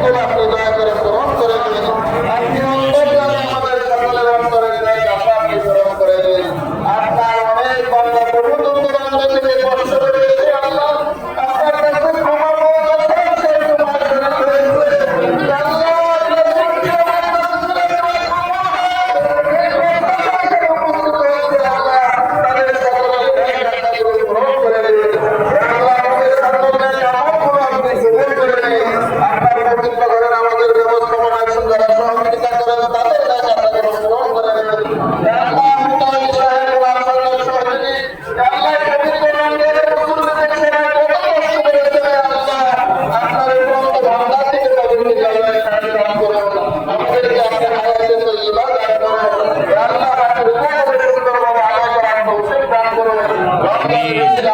এগুলো আপনি দয়া করে পূরণ করে দিন। আপনি অন্তর্জামী আমাদের সকলের অন্তরের জায়গা আপনি পূরণ করে দিন। আপনার অনেক বান্দা বহু দূর দূরান্ত থেকে কষ্ট করে এসে আল্লাহ আপনার কাছে ক্ষমা পাওয়ার জন্য সেই তোমার জন্য রয়েছে। আল্লাহ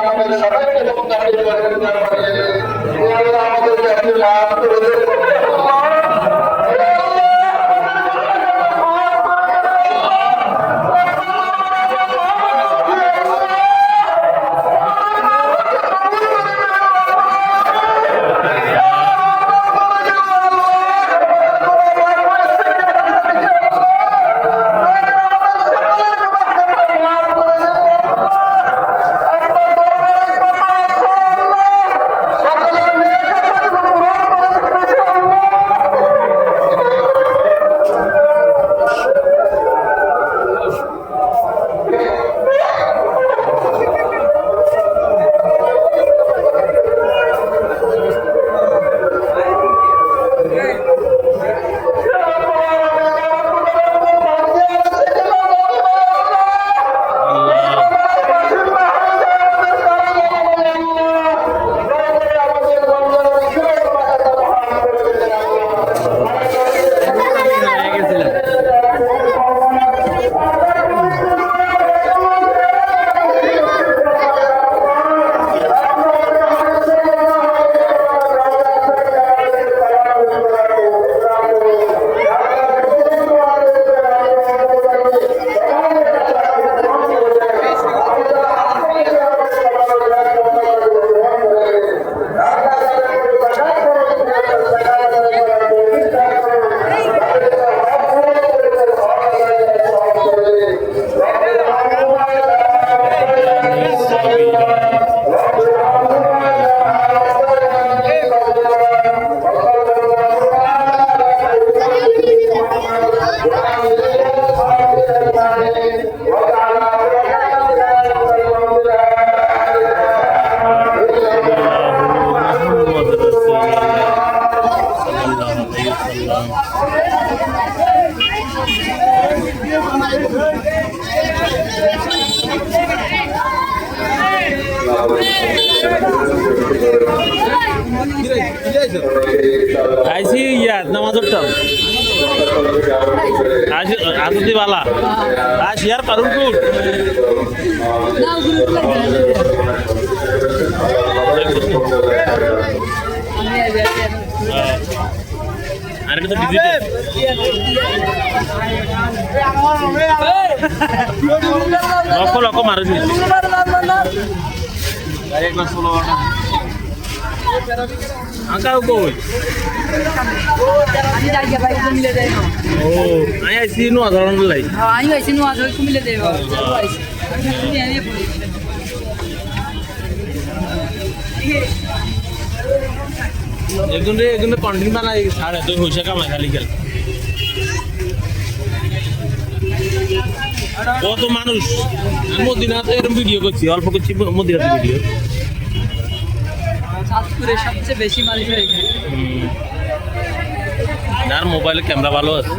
আমাদের সবাইকে আমাদেরকে আপনি লাভ করে আইসি ইয়া নামাজ পড়তাম আজ আজদি বালা আজ ইয়ার পারুলপুর আর এটা তো ডিজিটাল লক্ষ লক্ষ মানুষ আঁকা কই আমি যাই ভাই মিলে দেই না ও আই আইছি নো আধারণ লাই হ্যাঁ আমি আইছি নো আধারণ মিলে দেই একজন কন্টিনিউ বানাই সাড়ে তো হইছে কামাই খালি গেল কত মানুষ মদিনাতে এরকম ভিডিও করছি অল্প করছি মদিনাতে ভিডিও সাতপুরে সবচেয়ে বেশি মানুষ হয়ে গেছে আর মোবাইলে ক্যামেরা ভালো আছে